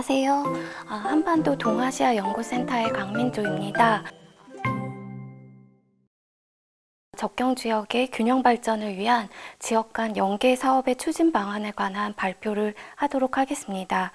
안녕하세요. 한반도 동아시아 연구센터의 강민조입니다. 접경 지역의 균형 발전을 위한 지역 간 연계 사업의 추진 방안에 관한 발표를 하도록 하겠습니다.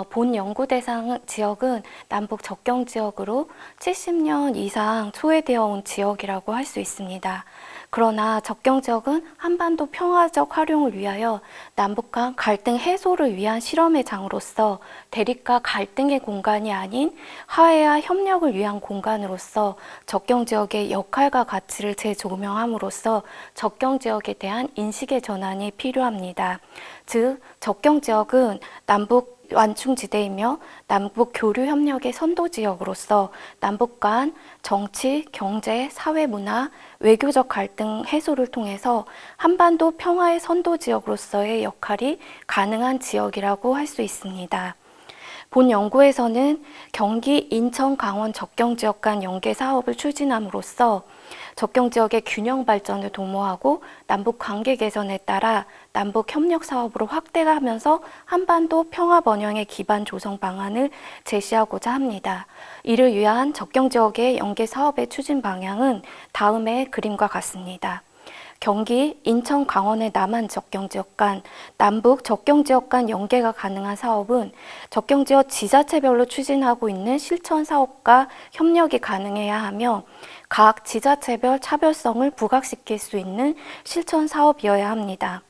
본 연구 대상 지역은 남북 접경 지역으로 70년 이상 소외되어 온 지역이라고 할 수 있습니다. 그러나 접경 지역은 한반도 평화적 활용을 위하여 남북 간 갈등 해소를 위한 실험의 장으로서 대립과 갈등의 공간이 아닌 화해와 협력을 위한 공간으로서 접경 지역의 역할과 가치를 재조명함으로써 접경 지역에 대한 인식의 전환이 필요합니다. 즉, 접경 지역은 남북 완충지대이며 남북 교류 협력의 선도 지역으로서 남북 간 정치, 경제, 사회, 문화, 외교적 갈등 해소를 통해서 한반도 평화의 선도 지역으로서의 역할이 가능한 지역이라고 할 수 있습니다. 본 연구에서는 경기, 인천, 강원 접경 지역 간 연계 사업을 추진함으로써 접경 지역의 균형 발전을 도모하고 남북 관계 개선에 따라 남북 협력 사업으로 확대하면서 한반도 평화 번영의 기반 조성 방안을 제시하고자 합니다. 이를 위한 접경 지역의 연계 사업의 추진 방향은 다음의 그림과 같습니다. 경기, 인천, 강원의 남한 접경 지역 간, 남북 접경 지역 간 연계가 가능한 사업은 접경 지역 지자체별로 추진하고 있는 실천 사업과 협력이 가능해야 하며 각 지자체별 차별성을 부각시킬 수 있는 실천 사업이어야 합니다.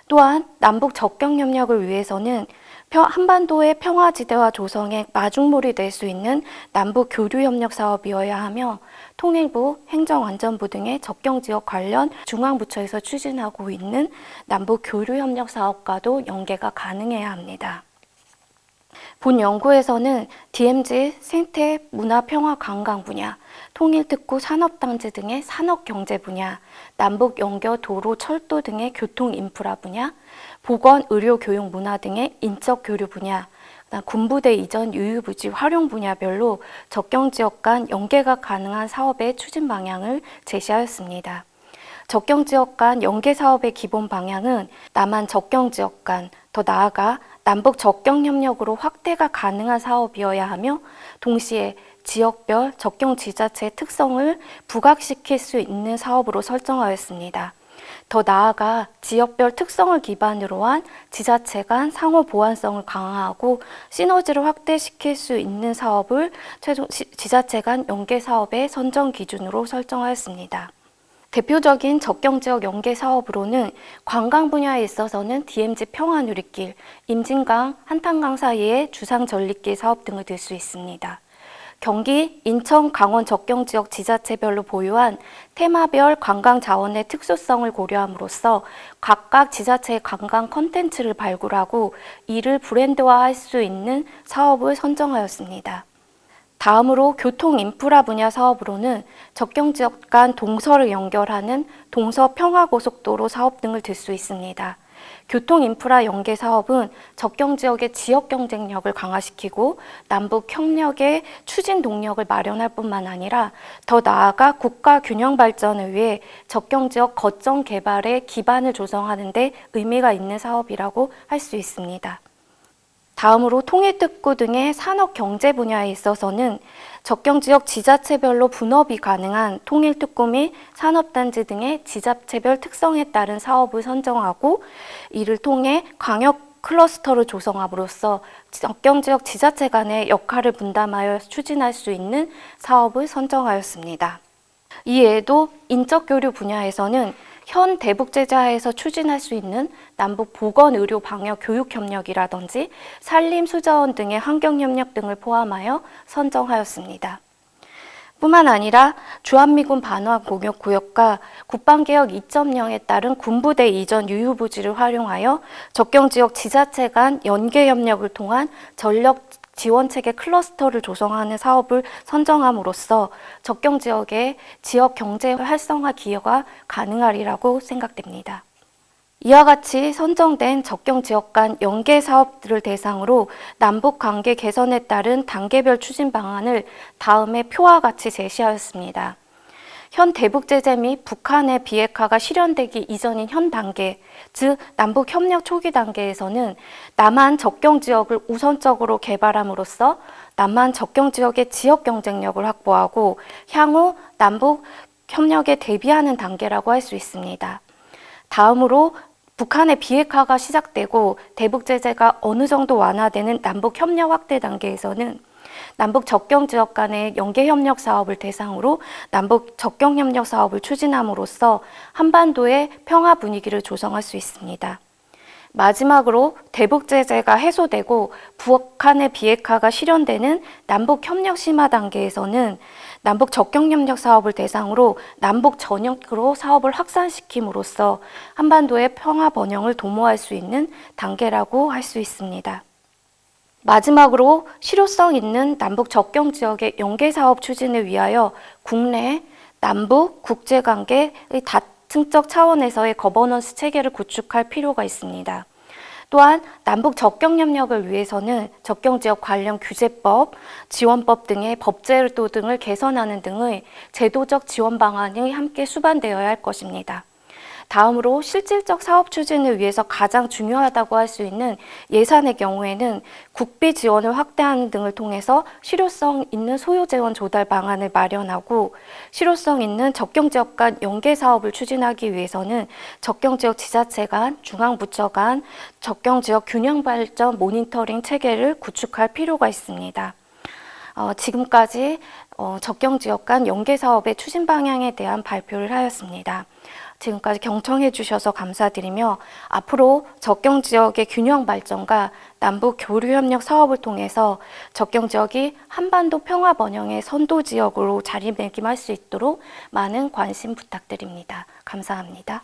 또한 남북 접경 협력을 위해서는 한반도의 평화지대와 조성의 마중물이 될 수 있는 남북 교류협력 사업이어야 하며 통일부, 행정안전부 등의 접경지역 관련 중앙부처에서 추진하고 있는 남북 교류협력 사업과도 연계가 가능해야 합니다. 본 연구에서는 DMZ, 생태, 문화, 평화, 관광 분야, 통일특구, 산업단지 등의 산업경제 분야, 남북 연결 도로, 철도 등의 교통인프라 분야, 보건, 의료, 교육, 문화 등의 인적 교류 분야, 군부대 이전 유유부지 활용 분야별로 접경지역 간 연계가 가능한 사업의 추진 방향을 제시하였습니다. 접경지역 간 연계 사업의 기본 방향은 남한 접경지역 간, 더 나아가 남북 접경 협력으로 확대가 가능한 사업이어야 하며 동시에 지역별 접경 지자체의 특성을 부각시킬 수 있는 사업으로 설정하였습니다. 더 나아가 지역별 특성을 기반으로 한 지자체 간 상호 보완성을 강화하고 시너지를 확대시킬 수 있는 사업을 최종 지자체 간 연계 사업의 선정 기준으로 설정하였습니다. 대표적인 접경지역 연계 사업으로는 관광 분야에 있어서는 DMZ 평화누리길, 임진강, 한탄강 사이의 주상전리길 사업 등을 들 수 있습니다. 경기, 인천, 강원 접경지역 지자체별로 보유한 테마별 관광 자원의 특수성을 고려함으로써 각각 지자체의 관광 콘텐츠를 발굴하고 이를 브랜드화할 수 있는 사업을 선정하였습니다. 다음으로 교통 인프라 분야 사업으로는 접경지역 간 동서를 연결하는 동서평화고속도로 사업 등을 들 수 있습니다. 교통 인프라 연계 사업은 접경 지역의 지역 경쟁력을 강화시키고 남북 협력의 추진 동력을 마련할 뿐만 아니라 더 나아가 국가 균형 발전을 위해 접경 지역 거점 개발의 기반을 조성하는 데 의미가 있는 사업이라고 할 수 있습니다. 다음으로 통일특구 등의 산업경제 분야에 있어서는 접경지역 지자체별로 분업이 가능한 통일특구 및 산업단지 등의 지자체별 특성에 따른 사업을 선정하고 이를 통해 광역 클러스터를 조성함으로써 접경지역 지자체 간의 역할을 분담하여 추진할 수 있는 사업을 선정하였습니다. 이외에도 인적교류 분야에서는 현 대북제자에서 추진할 수 있는 남북 보건, 의료, 방역, 교육 협력이라든지 산림, 수자원 등의 환경 협력 등을 포함하여 선정하였습니다. 뿐만 아니라 주한미군 반환 공역구역과 국방개혁 2.0에 따른 군부대 이전 유유부지를 활용하여 접경지역 지자체 간 연계 협력을 통한 전력 지원체계 클러스터를 조성하는 사업을 선정함으로써 접경 지역의 지역 경제 활성화 기여가 가능하리라고 생각됩니다. 이와 같이 선정된 접경 지역 간 연계 사업들을 대상으로 남북 관계 개선에 따른 단계별 추진 방안을 다음의 표와 같이 제시하였습니다. 현 대북 제재 및 북한의 비핵화가 실현되기 이전인 현 단계, 즉 남북 협력 초기 단계에서는 남한 접경 지역을 우선적으로 개발함으로써 남한 접경 지역의 지역 경쟁력을 확보하고 향후 남북 협력에 대비하는 단계라고 할 수 있습니다. 다음으로 북한의 비핵화가 시작되고 대북 제재가 어느 정도 완화되는 남북 협력 확대 단계에서는 남북 접경 지역 간의 연계 협력 사업을 대상으로 남북 접경 협력 사업을 추진함으로써 한반도의 평화 분위기를 조성할 수 있습니다. 마지막으로 대북 제재가 해소되고 북한의 비핵화가 실현되는 남북 협력 심화 단계에서는 남북 접경 협력 사업을 대상으로 남북 전역으로 사업을 확산시킴으로써 한반도의 평화 번영을 도모할 수 있는 단계라고 할 수 있습니다. 마지막으로 실효성 있는 남북 접경 지역의 연계 사업 추진을 위하여 국내, 남북, 국제관계의 다층적 차원에서의 거버넌스 체계를 구축할 필요가 있습니다. 또한 남북 접경 협력을 위해서는 접경 지역 관련 규제법, 지원법 등의 법제도 등을 개선하는 등의 제도적 지원 방안이 함께 수반되어야 할 것입니다. 다음으로 실질적 사업 추진을 위해서 가장 중요하다고 할 수 있는 예산의 경우에는 국비 지원을 확대하는 등을 통해서 실효성 있는 소요 재원 조달 방안을 마련하고 실효성 있는 접경 지역 간 연계 사업을 추진하기 위해서는 접경 지역 지자체 간, 중앙부처 간 접경 지역 균형 발전 모니터링 체계를 구축할 필요가 있습니다. 지금까지 접경 지역 간 연계 사업의 추진 방향에 대한 발표를 하였습니다. 지금까지 경청해 주셔서 감사드리며 앞으로 접경 지역의 균형 발전과 남북 교류 협력 사업을 통해서 접경 지역이 한반도 평화 번영의 선도 지역으로 자리매김할 수 있도록 많은 관심 부탁드립니다. 감사합니다.